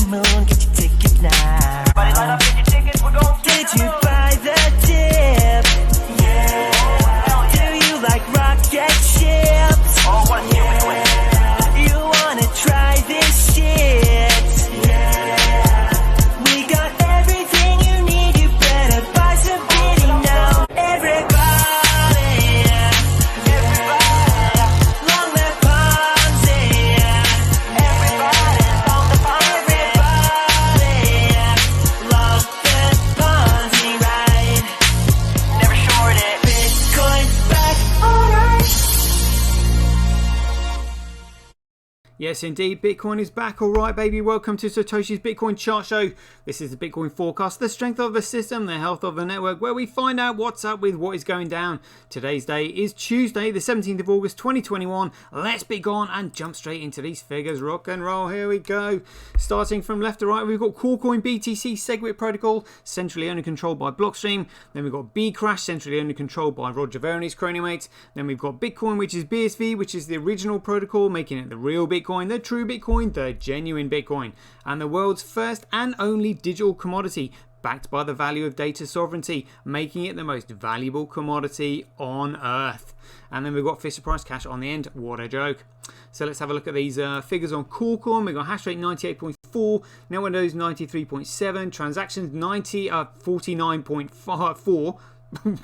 moon, get your ticket now. Everybody line up, get your tickets, we're going to. Did you buy the dip? Yeah. Do you like rocket ships? Oh, what you wanna try this shit? Yeah. We got everything you need, you better buy some bitty now. Everybody, long live Ponzi. Everybody, long live Ponzi. Everybody, love the Ponzi ride. Never short it. Bitcoin's back, alright. Yes, indeed, Bitcoin is back. All right, baby. Welcome to Satoshi's Bitcoin Chart Show. This is the Bitcoin forecast, the strength of the system, the health of the network, where we find out what's up with what is going down. Today's day is Tuesday, the 17th of August, 2021. Let's be gone and jump straight into these figures. Rock and roll. Here we go. Starting from left to right, we've got Coolcoin BTC SegWit protocol, centrally owned and controlled by Blockstream. Then we've got Bcrash, centrally owned and controlled by Roger Ver and his crony mates. Then we've got Bitcoin, which is BSV, which is the original protocol, making it the real Bitcoin, the true Bitcoin, the genuine Bitcoin, and the world's first and only digital commodity, backed by the value of data sovereignty, making it the most valuable commodity on earth. And then we've got Fisher Price cash on the end. What a joke. So let's have a look at these figures on Coolcoin. We've got hash rate 98.4, net windows 93.7, transactions 49.4.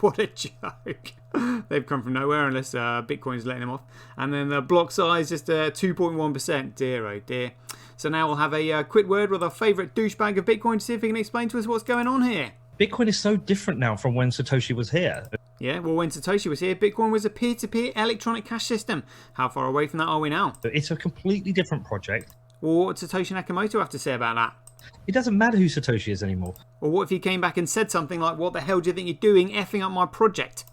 What a joke. They've come from nowhere unless Bitcoin's letting them off. And then the block size just 2.1%. Dear oh dear. So now we'll have a quick word with our favourite douchebag of Bitcoin to see if he can explain to us what's going on here. Bitcoin is so different now from when Satoshi was here. Yeah, well, when Satoshi was here, Bitcoin was a peer-to-peer electronic cash system. How far away from that are we now? It's a completely different project. Well, what did Satoshi Nakamoto have to say about that? It doesn't matter who Satoshi is anymore. Or what if he came back and said something like, what the hell do you think you're doing, effing up my project?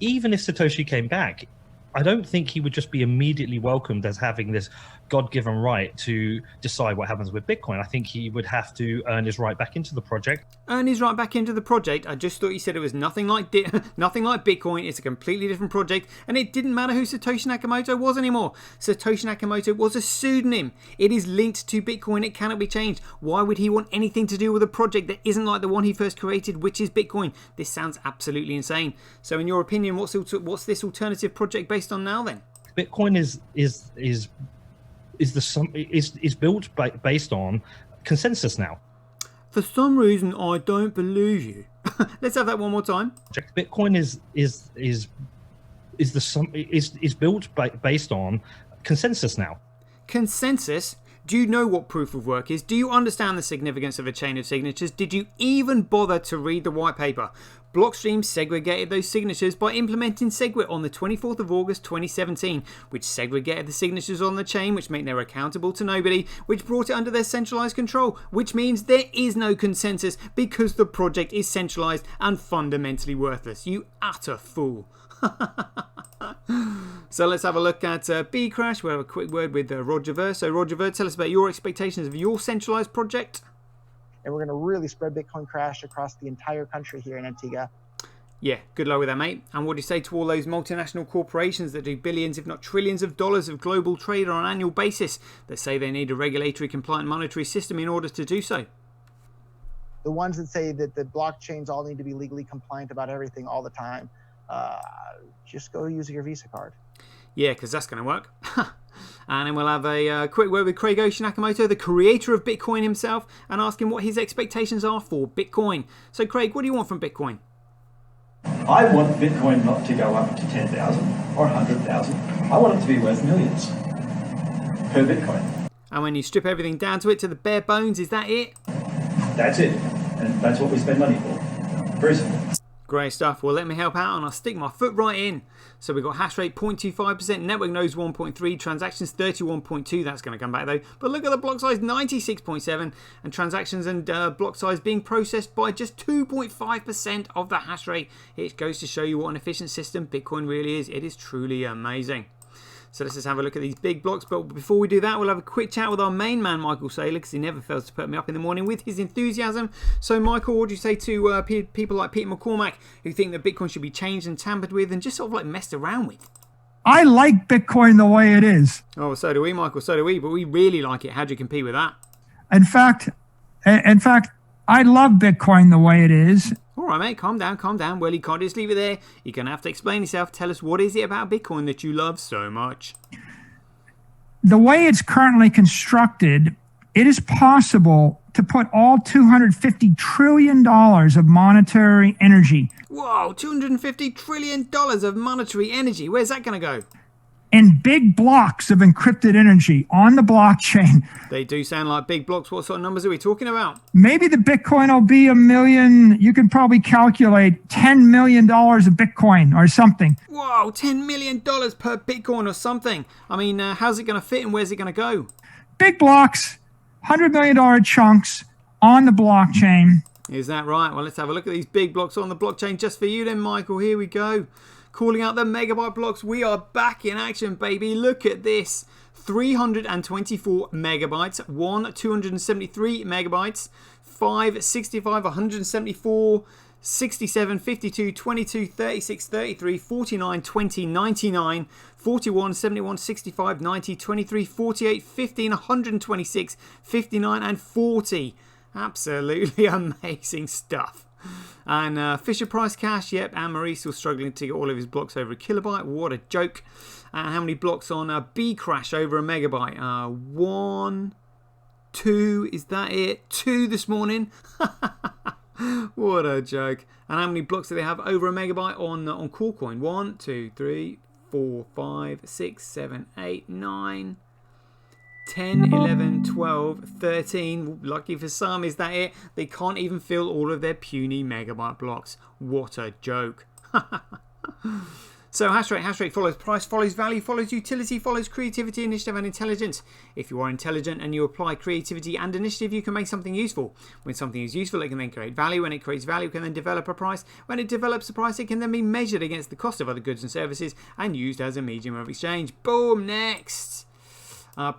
Even if Satoshi came back, I don't think he would just be immediately welcomed as having this God-given right to decide what happens with Bitcoin. I think he would have to earn his right back into the project. Earn his right back into the project? I just thought you said it was nothing like nothing like Bitcoin. It's a completely different project, and it didn't matter who Satoshi Nakamoto was anymore. Satoshi Nakamoto was a pseudonym. It is linked to Bitcoin. It cannot be changed. Why would he want anything to do with a project that isn't like the one he first created, which is Bitcoin? This sounds absolutely insane. So in your opinion, what's this alternative project based on now then? Bitcoin is built based on consensus now. For some reason, I don't believe you. Let's have that one more time. Bitcoin is built based on consensus now. Consensus? Do you know what proof of work is? Do you understand the significance of a chain of signatures? Did you even bother to read the white paper? Blockstream segregated those signatures by implementing SegWit on the 24th of August 2017, which segregated the signatures on the chain, which meant they were accountable to nobody, which brought it under their centralized control, which means there is no consensus because the project is centralized and fundamentally worthless. You utter fool. So let's have a look at Bcrash. We'll have a quick word with Roger Ver. So Roger Ver, tell us about your expectations of your centralized project. And we're going to really spread Bitcoin Crash across the entire country here in Antigua. Yeah, good luck with that, mate. And what do you say to all those multinational corporations that do billions, if not trillions of dollars of global trade on an annual basis that say they need a regulatory compliant monetary system in order to do so? The ones that say that the blockchains all need to be legally compliant about everything all the time, just go use your Visa card. Yeah, because that's going to work. And then we'll have a quick word with Craig Nakamoto, the creator of Bitcoin himself, and ask him what his expectations are for Bitcoin. So Craig, what do you want from Bitcoin? I want Bitcoin not to go up to 10,000 or 100,000. I want it to be worth millions per Bitcoin. And when you strip everything down to it, to the bare bones, is that it? That's it. And that's what we spend money for. Very simple. Great stuff. Well, let me help out and I'll stick my foot right in. So we've got hash rate 0.25%, network nodes 1.3, transactions 31.2. That's going to come back though. But look at the block size 96.7 and transactions and block size being processed by just 2.5% of the hash rate. It goes to show you what an efficient system Bitcoin really is. It is truly amazing. So let's just have a look at these big blocks. But before we do that, we'll have a quick chat with our main man, Michael Saylor, because he never fails to put me up in the morning with his enthusiasm. So, Michael, what do you say to people like Peter McCormack who think that Bitcoin should be changed and tampered with and just sort of like messed around with? I like Bitcoin the way it is. Oh, so do we, Michael. So do we. But we really like it. How do you compete with that? In fact, I love Bitcoin the way it is. All right, mate, calm down, calm down. Well, you can't just leave it there. You're going to have to explain yourself. Tell us, what is it about Bitcoin that you love so much? The way it's currently constructed, it is possible to put all $250 trillion of monetary energy. Whoa, $250 trillion of monetary energy. Where's that going to go? In big blocks of encrypted energy on the blockchain. They do sound like big blocks. What sort of numbers are we talking about? Maybe the Bitcoin will be $1 million. You can probably calculate $10 million of Bitcoin or something. Whoa, $10 million per Bitcoin or something. I mean, how's it going to fit and where's it going to go? Big blocks, $100 million chunks on the blockchain. Is that right? Well, let's have a look at these big blocks on the blockchain just for you then, Michael. Here we go. Calling out the megabyte blocks. We are back in action, baby. Look at this. 324 megabytes. 1, 273 megabytes. 5, 65, 174, 67, 52, 22, 36, 33, 49, 20, 99, 41, 71, 65, 90, 23, 48, 15, 126, 59, and 40. Absolutely amazing stuff. And Fisher Price Cash, yep, and Maurice still struggling to get all of his blocks over a kilobyte. What a joke. And how many blocks on B Crash over a megabyte? 1, 2, is that it? 2 this morning. What a joke. And how many blocks do they have over a megabyte on Coolcoin? 1, 2, 3, 4, 5, 6, 7, 8, 9, 10, 11, 12, 13. Lucky for some, is that it? They can't even fill all of their puny megabyte blocks. What a joke. So hash rate follows price, follows value, follows utility, follows creativity, initiative, and intelligence. If you are intelligent and you apply creativity and initiative, you can make something useful. When something is useful, it can then create value. When it creates value, it can then develop a price. When it develops a price, it can then be measured against the cost of other goods and services and used as a medium of exchange. Boom, next.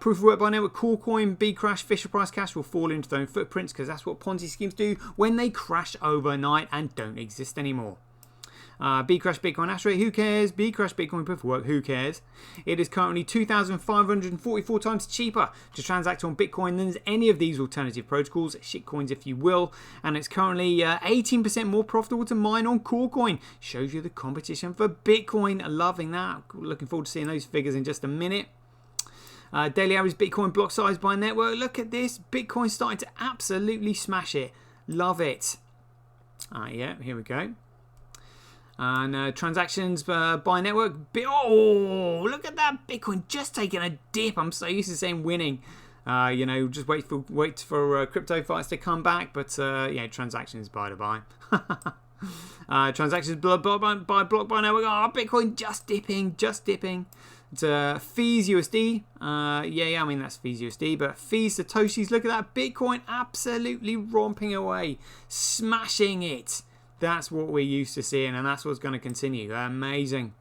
Proof of work by network, Coolcoin, Bcrash, Fisher Price Cash will fall into their own footprints because that's what Ponzi schemes do when they crash overnight and don't exist anymore. Bcrash Bitcoin hash rate, who cares? Bcrash Bitcoin proof of work, who cares? It is currently 2,544 times cheaper to transact on Bitcoin than any of these alternative protocols, shitcoins if you will, and it's currently 18% more profitable to mine on Coolcoin. Shows you the competition for Bitcoin. Loving that. Looking forward to seeing those figures in just a minute. Daily average Bitcoin block size by network. Look at this. Bitcoin starting to absolutely smash it. Love it. Yeah, here we go. And transactions by network. Oh, look at that. Bitcoin just taking a dip. I'm so used to saying winning. You know, just wait for crypto fights to come back. But yeah, transactions by the by. Transactions by block by network. Oh, Bitcoin just dipping. It's fees USD. Yeah, I mean that's fees USD, but fees Satoshis. Look at that. Bitcoin absolutely romping away, smashing it. That's what we're used to seeing, and that's what's going to continue. Amazing.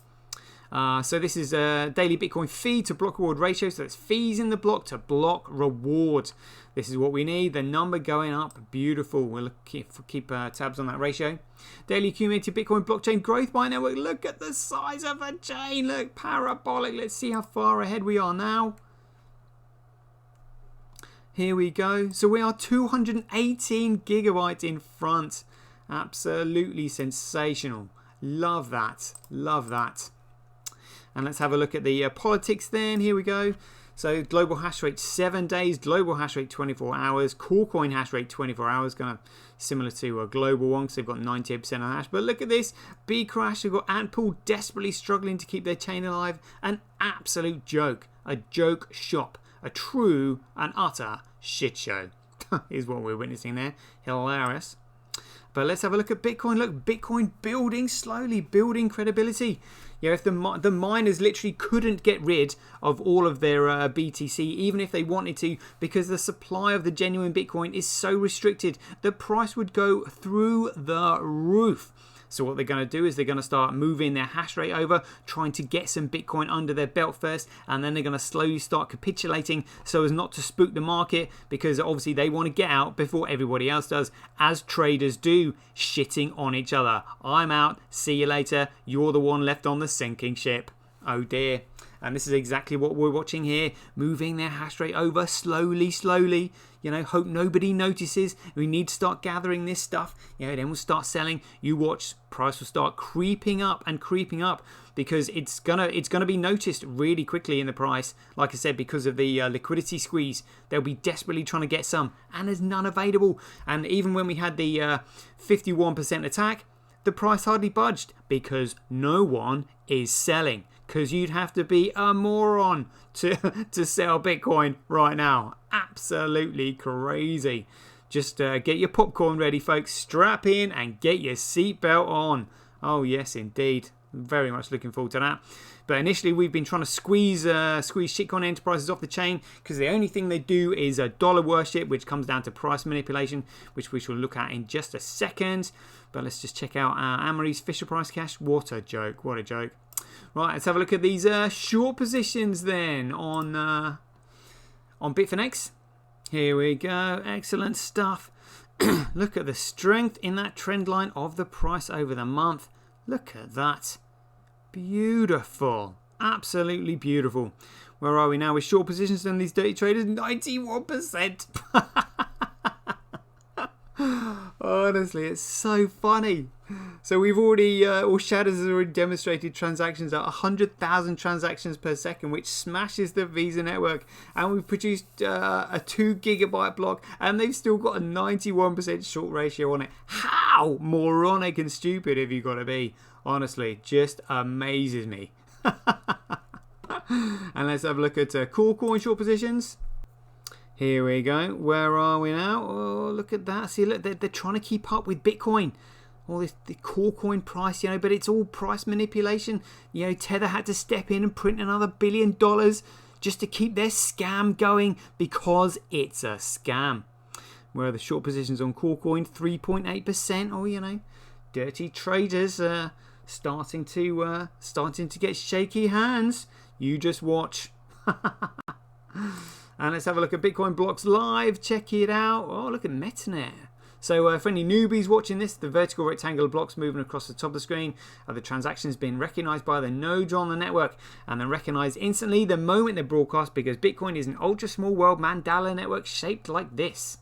So this is a daily Bitcoin fee to block reward ratio. So it's fees in the block to block reward. This is what we need. The number going up. Beautiful. We'll keep tabs on that ratio. Daily accumulated Bitcoin blockchain growth by network. Look at the size of the chain. Look, parabolic. Let's see how far ahead we are now. Here we go. So we are 218 gigabytes in front. Absolutely sensational. Love that. Love that. And let's have a look at the politics then. Here we go. So global hash rate 7 days, global hash rate 24 hours, Coolcoin hash rate 24 hours, kind of similar to a global one because they've got 98% of hash. But look at this, Bcrash, they've got Antpool desperately struggling to keep their chain alive. An absolute joke, a joke shop, a true and utter shit show is what we're witnessing there. Hilarious. But let's have a look at Bitcoin. Look, Bitcoin building slowly, building credibility. Yeah, if the miners literally couldn't get rid of all of their BTC, even if they wanted to, because the supply of the genuine Bitcoin is so restricted, the price would go through the roof. So what they're going to do is they're going to start moving their hash rate over, trying to get some Bitcoin under their belt first, and then they're going to slowly start capitulating so as not to spook the market, because obviously they want to get out before everybody else does, as traders do, shitting on each other. I'm out, see you later, you're the one left on the sinking ship. Oh dear. And this is exactly what we're watching here, moving their hash rate over slowly. You know, hope nobody notices. We need to start gathering this stuff. You know, then we'll start selling. You watch, price will start creeping up because it's gonna be noticed really quickly in the price. Like I said, because of the liquidity squeeze, they'll be desperately trying to get some, and there's none available. And even when we had the 51% attack, the price hardly budged because no one is selling. Because you'd have to be a moron to sell Bitcoin right now. Absolutely crazy. Just get your popcorn ready, folks. Strap in and get your seatbelt on. Oh, yes, indeed. Very much looking forward to that. But initially, we've been trying to squeeze shitcoin enterprises off the chain because the only thing they do is a dollar worship, which comes down to price manipulation, which we shall look at in just a second. But let's just check out Amory's Fisher Price Cash. What a joke. What a joke. Right, let's have a look at these short positions then on Bitfinex. Here we go. Excellent stuff. Look at the strength in that trend line of the price over the month. Look at that. Beautiful. Absolutely beautiful. Where are we now with short positions and these dirty traders? 91%. Honestly, it's so funny. So we've already, all Shadows has already demonstrated transactions at 100,000 transactions per second, which smashes the Visa network. And we've produced a 2 gigabyte block, and they've still got a 91% short ratio on it. How moronic and stupid have you got to be? Honestly, just amazes me. And let's have a look at core coin short positions. Here we go. Where are we now? Oh, look at that. See, look, they're trying to keep up with Bitcoin. All this, the core coin price, you know, but it's all price manipulation. You know, Tether had to step in and print another $1 billion just to keep their scam going because it's a scam. Where are the short positions on core coin? 3.8%. Oh, you know, dirty traders starting to get shaky hands. You just watch. And let's have a look at Bitcoin blocks live. Check it out. Oh, look at Metanet. So for any newbies watching this, the vertical rectangular blocks moving across the top of the screen are the transactions being recognized by the nodes on the network, and they're recognized instantly the moment they're broadcast because Bitcoin is an ultra small world Mandela network shaped like this.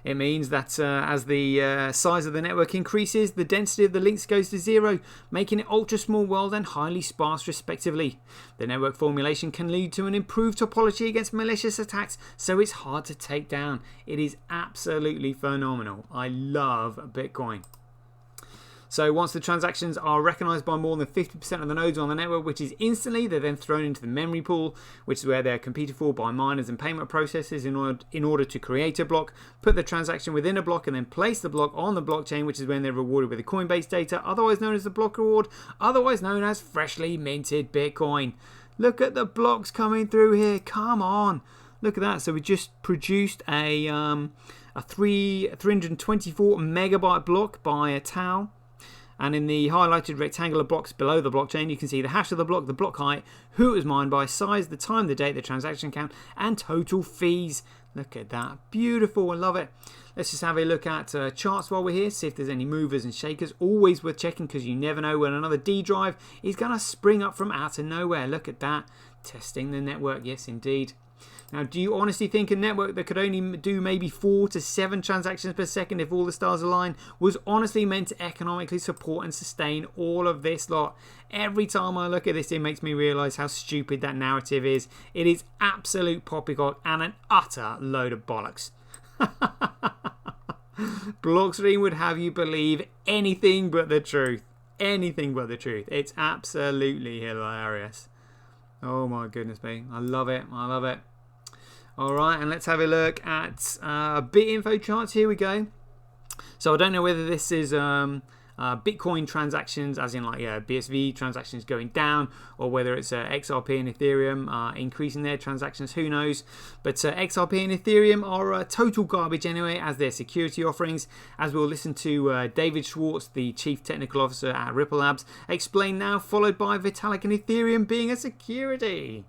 It means that as the size of the network increases, the density of the links goes to 0, making it ultra small world and highly sparse respectively. The network formulation can lead to an improved topology against malicious attacks, so it's hard to take down. It is absolutely phenomenal. I love Bitcoin. So once the transactions are recognized by more than 50% of the nodes on the network, which is instantly, they're then thrown into the memory pool, which is where they're competed for by miners and payment processors in order to create a block, put the transaction within a block, and then place the block on the blockchain, which is when they're rewarded with the Coinbase data, otherwise known as the block reward, otherwise known as freshly minted Bitcoin. Look at the blocks coming through here. Come on. Look at that. So we just produced a 324 megabyte block by a Tau. And in the highlighted rectangular blocks below the blockchain, you can see the hash of the block height, who it was mined by, size, the time, the date, the transaction count, and total fees. Look at that. Beautiful. I love it. Let's just have a look at charts while we're here, see if there's any movers and shakers. Always worth checking because you never know when another D drive is going to spring up from out of nowhere. Look at that. Testing the network. Yes, indeed. Now, do you honestly think a network that could only do maybe 4 to 7 transactions per second if all the stars align was honestly meant to economically support and sustain all of this lot? Every time I look at this, it makes me realise how stupid that narrative is. It is absolute poppycock and an utter load of bollocks. Blockstream would have you believe anything but the truth. Anything but the truth. It's absolutely hilarious. Oh my goodness me. I love it. I love it. Alright, and let's have a look at BitInfo charts. Here we go. So I don't know whether this is Bitcoin transactions, as in like BSV transactions going down, or whether it's XRP and Ethereum increasing their transactions. Who knows? But XRP and Ethereum are total garbage anyway, as their security offerings, as we'll listen to David Schwartz, the Chief Technical Officer at Ripple Labs, explain now, followed by Vitalik and Ethereum being a security.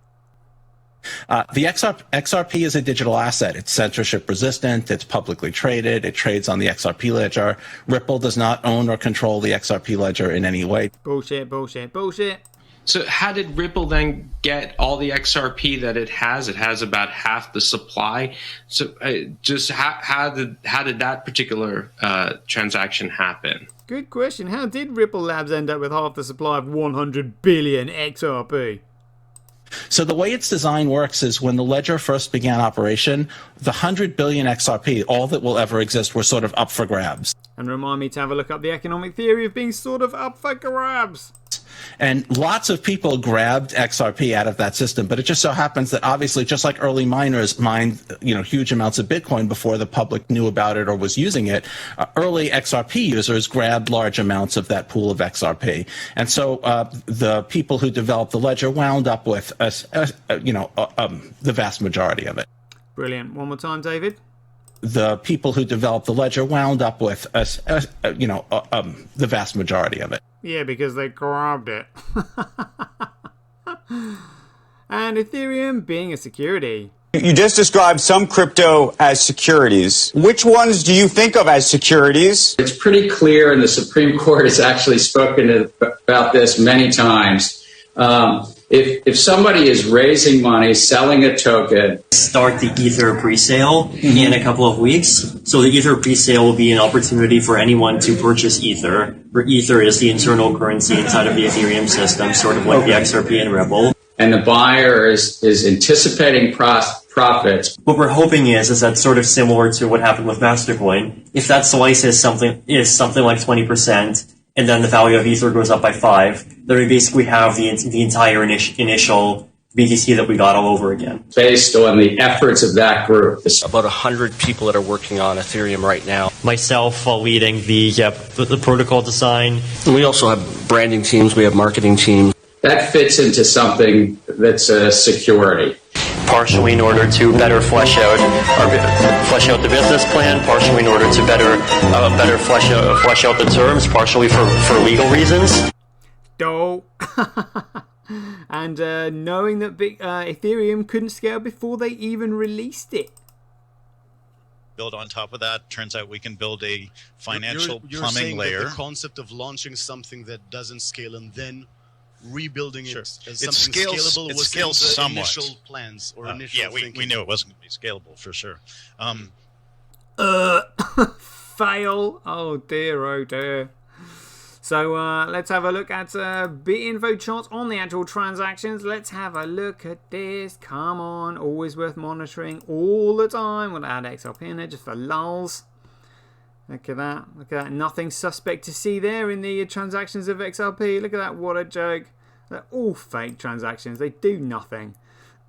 The XRP is a digital asset. It's censorship resistant. It's publicly traded. It trades on the XRP ledger. Ripple does not own or control the XRP ledger in any way. Bullshit, bullshit, bullshit. So how did Ripple then get all the XRP that it has? It has about half the supply. So just how did that particular transaction happen? Good question. How did Ripple Labs end up with half the supply of 100 billion XRP? So the way its design works is when the ledger first began operation, the 100 billion XRP, all that will ever exist, were sort of up for grabs. And remind me to have a look up the economic theory of being sort of up for grabs. And lots of people grabbed XRP out of that system, but it just so happens that obviously, just like early miners mined, huge amounts of Bitcoin before the public knew about it or was using it, early XRP users grabbed large amounts of that pool of XRP. And so the people who developed the ledger wound up with, the vast majority of it. Brilliant. One more time, David. The people who developed the ledger wound up with, the vast majority of it. Yeah, because they grabbed it. And Ethereum being a security. You just described some crypto as securities. Which ones do you think of as securities? It's pretty clear, and the Supreme Court has actually spoken about this many times. If somebody is raising money, selling a token, start the Ether pre-sale in a couple of weeks. So the Ether pre-sale will be an opportunity for anyone to purchase Ether, where Ether is the internal currency inside of the Ethereum system, sort of like the XRP and Ripple. And the buyer is anticipating profits. What we're hoping is that sort of similar to what happened with Mastercoin. If that slice is something like 20%, and then the value of Ether goes up by 5, then we basically have the entire initial BTC that we got all over again. Based on the efforts of that group. There's about 100 people that are working on Ethereum right now. Myself leading the protocol design. And we also have branding teams, we have marketing teams. That fits into something that's a security. Partially in order to better flesh out the business plan, partially in order to better flesh out the terms, partially for legal reasons. Dope. And knowing that Ethereum couldn't scale before they even released it. Build on top of that. Turns out we can build a financial you're plumbing saying layer. That the concept of launching something that doesn't scale and then rebuilding it as something scalable it was scales in the somewhat. initial plans or initial yeah, we knew it wasn't going to be scalable for sure. Fail. Oh dear. So let's have a look at BitInfo charts on the actual transactions. Let's have a look at this. Come on, always worth monitoring all the time. We'll add XRP in there just for lulz. Look at that. Nothing suspect to see there in the transactions of XRP. Look at that. What a joke. They're all fake transactions. They do nothing.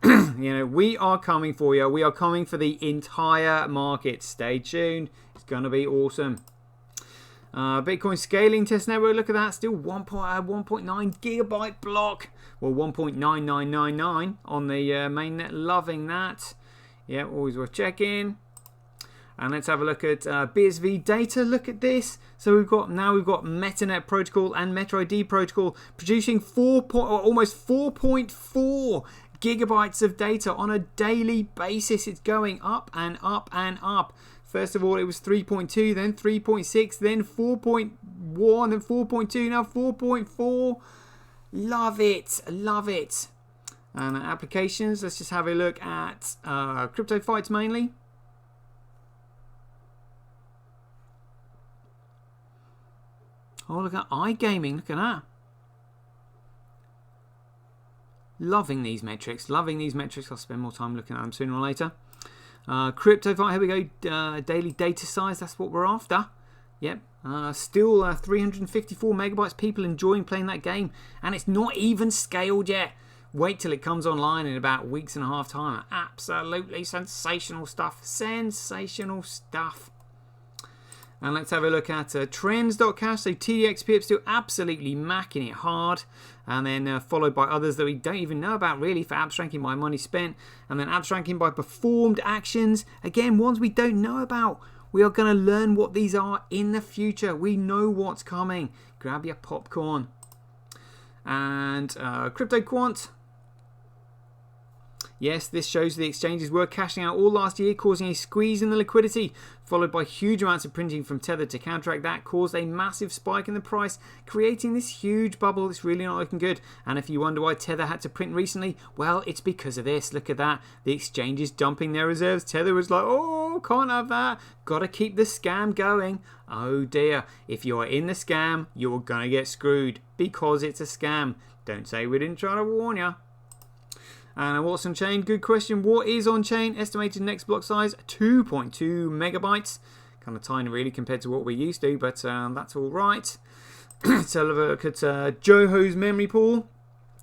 We are coming for you. We are coming for the entire market. Stay tuned. It's going to be awesome. Bitcoin scaling test network. Look at that. Still 1.9 gigabyte block. Well, 1.9999 on the mainnet. Loving that. Yeah, always worth checking. And let's have a look at BSV data. Look at this. So we've got MetaNet protocol and MetaID protocol producing almost 4.4 gigabytes of data on a daily basis. It's going up and up and up. First of all, it was 3.2, then 3.6, then 4.1, then 4.2, now 4.4. Love it. And applications. Let's just have a look at crypto fights mainly. Oh, look at iGaming. Look at that. Loving these metrics. I'll spend more time looking at them sooner or later. Crypto fight. Here we go. Daily data size. That's what we're after. Yep. Still 354 megabytes. People enjoying playing that game. And it's not even scaled yet. Wait till it comes online in about weeks and a half time. Absolutely sensational stuff. And let's have a look at trends.cash. So TDXP still absolutely macking it hard. And then followed by others that we don't even know about really for abs ranking by money spent. And then abs ranking by performed actions. Again, ones we don't know about. We are going to learn what these are in the future. We know what's coming. Grab your popcorn. And Crypto Quant. Yes, this shows the exchanges were cashing out all last year, causing a squeeze in the liquidity, followed by huge amounts of printing from Tether to counteract that, caused a massive spike in the price, creating this huge bubble. It's really not looking good. And if you wonder why Tether had to print recently, well, it's because of this. Look at that. The exchange is dumping their reserves. Tether was like, oh, can't have that. Got to keep the scam going. Oh dear. If you're in the scam, you're going to get screwed because it's a scam. Don't say we didn't try to warn you. And what's on chain? Good question. What is on chain? Estimated next block size 2.2 megabytes. Kind of tiny, really, compared to what we're used to, but that's all right. Let's have a look at Joho's memory pool.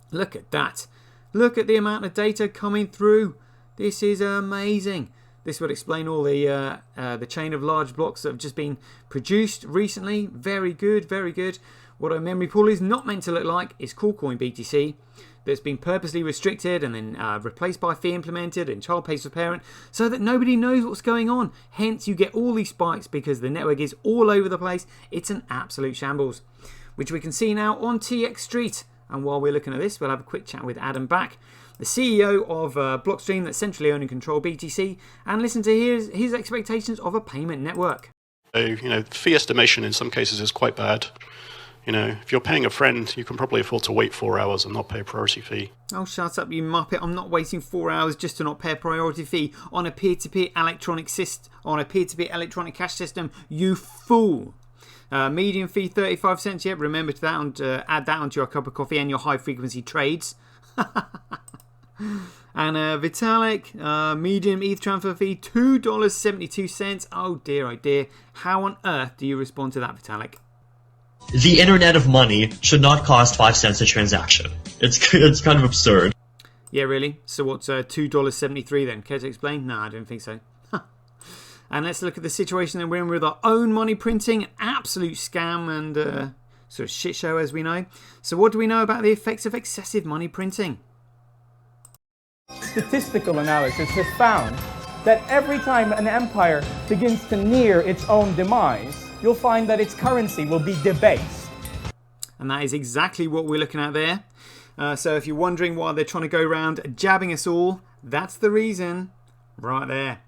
Look at that. Look at the amount of data coming through. This is amazing. This would explain all the chain of large blocks that have just been produced recently. Very good, very good. What a memory pool is not meant to look like is Coolcoin BTC. That's been purposely restricted and then replaced by fee implemented and child pays for parent so that nobody knows what's going on. Hence you get all these spikes because the network is all over the place. It's an absolute shambles, which we can see now on TX Street. And while we're looking at this, we'll have a quick chat with Adam Back, the CEO of Blockstream that centrally own and control BTC, and listen to his expectations of a payment network. So, fee estimation in some cases is quite bad. If you're paying a friend, you can probably afford to wait 4 hours and not pay a priority fee. Oh, shut up, you muppet. I'm not waiting 4 hours just to not pay a priority fee on a peer-to-peer electronic cash system, you fool. Median fee 35 cents. Yep, remember to add that onto your cup of coffee and your high-frequency trades. And Vitalik, medium ETH transfer fee, $2.72. Oh dear. How on earth do you respond to that, Vitalik? The internet of money should not cost 5 cents a transaction. It's kind of absurd. Yeah, really? So what's $2.73 then? Care to explain? No, I don't think so. And let's look at the situation that we're in with our own money printing. Absolute scam and sort of shit show, as we know. So what do we know about the effects of excessive money printing? Statistical analysis has found that every time an empire begins to near its own demise, you'll find that its currency will be debased. And that is exactly what we're looking at there. So if you're wondering why they're trying to go around jabbing us all, that's the reason right there.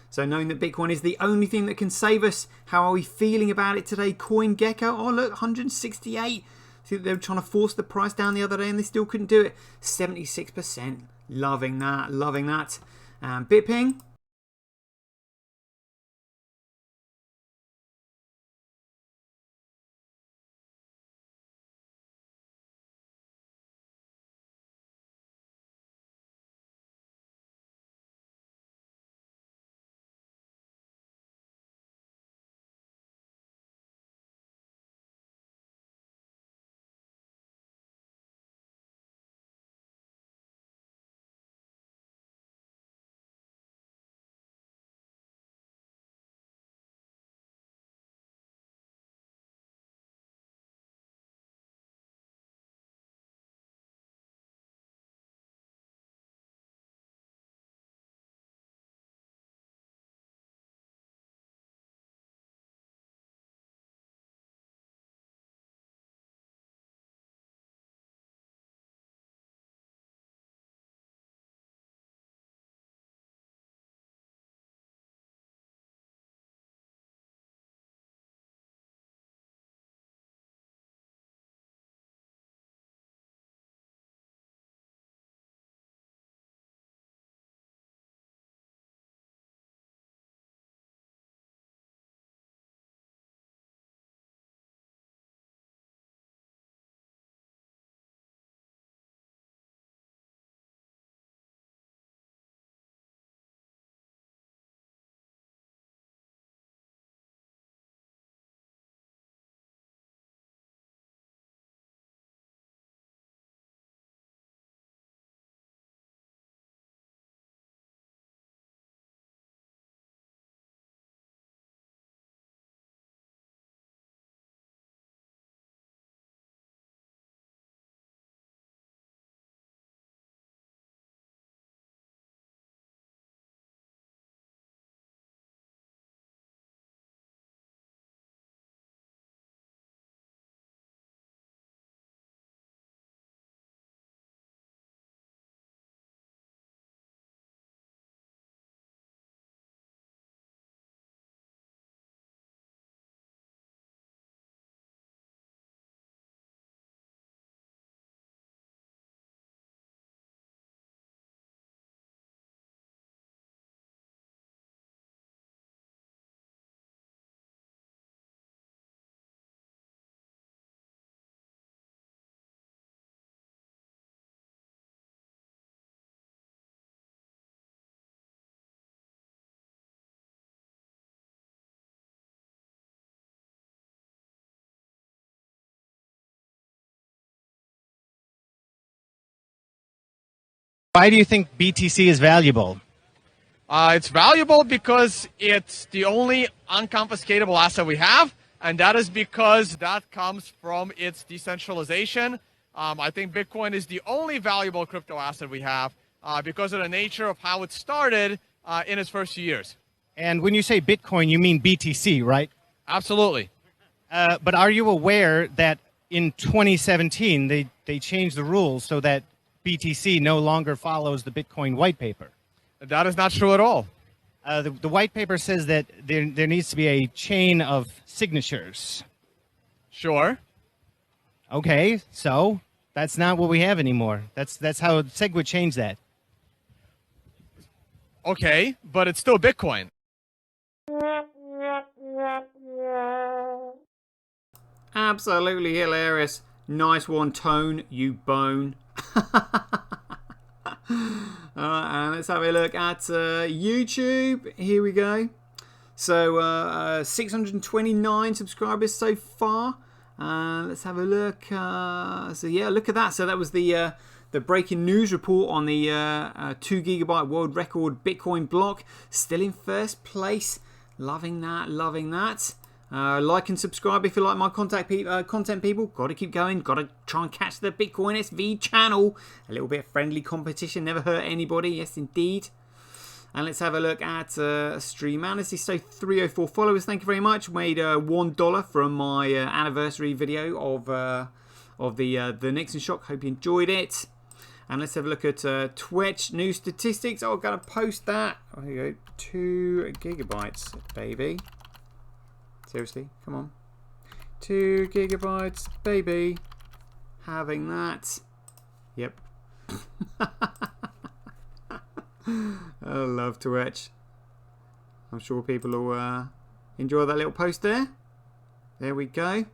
So knowing that Bitcoin is the only thing that can save us, how are we feeling about it today? CoinGecko, oh look, 168. See, they were trying to force the price down the other day and they still couldn't do it. 76%. Loving that, loving that. Bitping, Why do you think BTC is valuable? It's valuable because it's the only unconfiscatable asset we have, and that is because that comes from its decentralization. I think Bitcoin is the only valuable crypto asset we have because of the nature of how it started in its first few years. And when you say Bitcoin, you mean BTC, right? Absolutely. But are you aware that in 2017 they changed the rules so that BTC no longer follows the Bitcoin white paper? That is not true at all. The white paper says that there needs to be a chain of signatures. Sure. Okay, so that's not what we have anymore. That's how SEG would change that. Okay, but it's still Bitcoin. Absolutely hilarious. Nice one, Tone, you bone. And let's have a look at YouTube. Here we go. So 629 subscribers so far. Let's have a look. So yeah, look at that. So that was the breaking news report on the 2 gigabyte world record Bitcoin block. Still in first place. Loving that. Loving that. Like and subscribe if you like my content, people. Got to keep going. Got to try and catch the Bitcoin SV channel. A little bit of friendly competition. Never hurt anybody. Yes, indeed. And let's have a look at Stream Amnesty. So 304 followers. Thank you very much. Made $1 from my anniversary video of the Nixon shock. Hope you enjoyed it. And let's have a look at Twitch news statistics. Oh, I've got to post that. Oh, here you go. 2 gigabytes, baby. Seriously, come on. 2 gigabytes, baby. Having that. Yep. I love Twitch. I'm sure people will enjoy that little post there. There we go.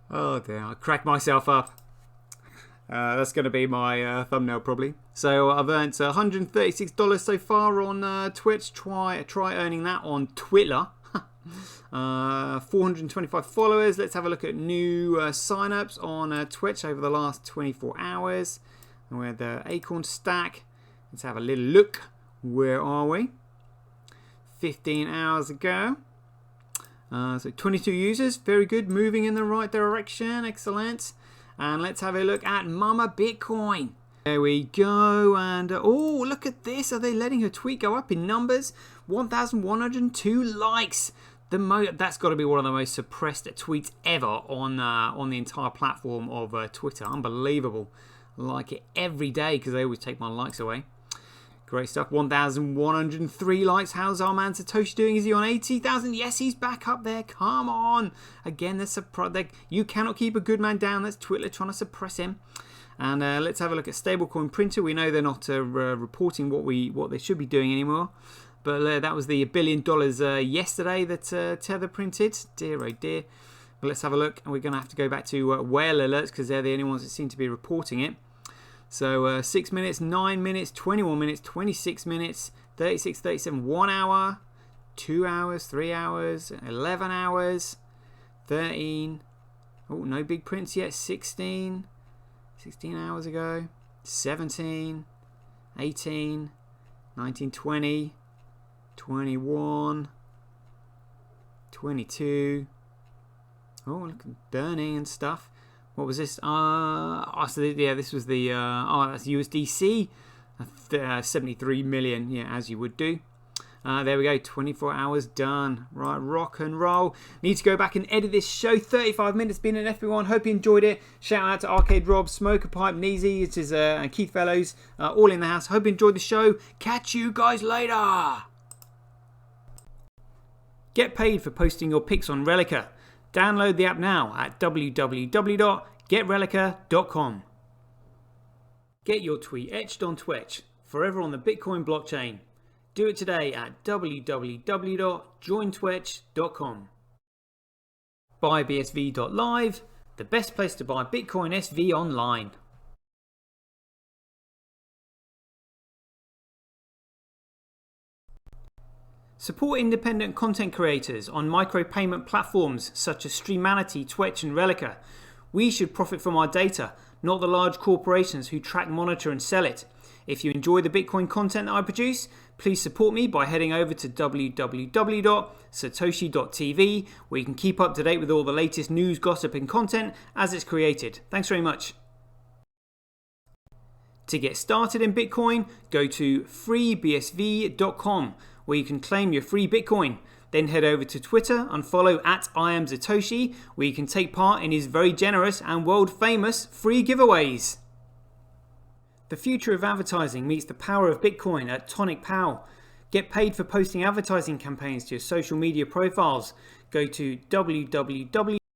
Oh dear, I cracked myself up. That's going to be my thumbnail probably. So I've earned $136 so far on Twitch. Try earning that on Twitter. 425 followers. Let's have a look at new sign-ups on Twitch over the last 24 hours. We're at the Acorn Stack. Let's have a little look. Where are we? 15 hours ago. So 22 users. Very good. Moving in the right direction. Excellent. And let's have a look at Mama Bitcoin. There we go. And oh, look at this. Are they letting her tweet go up in numbers? 1,102 likes. That's got to be one of the most suppressed tweets ever on the entire platform of Twitter. Unbelievable. I like it every day because they always take my likes away. Great stuff. 1,103 likes. How's our man Satoshi doing? Is he on 80,000? Yes, he's back up there. Come on. Again, you cannot keep a good man down. That's Twitter trying to suppress him. And let's have a look at stablecoin printer. We know they're not reporting what they should be doing anymore. But that was the $1 billion yesterday that Tether printed. Dear oh dear. But let's have a look. And we're going to have to go back to whale alerts because they're the only ones that seem to be reporting it. So 6 minutes, 9 minutes, 21 minutes, 26 minutes, 36, 37, 1 hour, 2 hours, 3 hours, 11 hours, 13. Oh, no big prints yet. 16 hours ago, 17, 18, 19, 20, 21, 22. Oh, look at burning and stuff. What was this? So yeah, this was the that's USDC, 73 million. Yeah, as you would do. There we go. 24 hours done. Right, rock and roll. Need to go back and edit this show. 35 minutes been an FB1. Hope you enjoyed it. Shout out to Arcade Rob, Smoker Pipe, Neezy, it is and Keith Fellows, all in the house. Hope you enjoyed the show. Catch you guys later. Get paid for posting your pics on Relica. Download the app now at www.getrelica.com. Get your tweet etched on Twitch, forever on the Bitcoin blockchain. Do it today at www.jointwitch.com. BuyBSV.live, the best place to buy Bitcoin SV online. Support independent content creators on micropayment platforms such as Streamanity, Twitch and Relica. We should profit from our data, not the large corporations who track, monitor and sell it. If you enjoy the Bitcoin content that I produce, please support me by heading over to www.satoshi.tv, where you can keep up to date with all the latest news, gossip and content as it's created. Thanks very much. To get started in Bitcoin, go to freebsv.com, where you can claim your free Bitcoin. Then head over to Twitter and follow @IamSatoshi, where you can take part in his very generous and world famous free giveaways. The future of advertising meets the power of Bitcoin at Tonic Pow. Get paid for posting advertising campaigns to your social media profiles. Go to www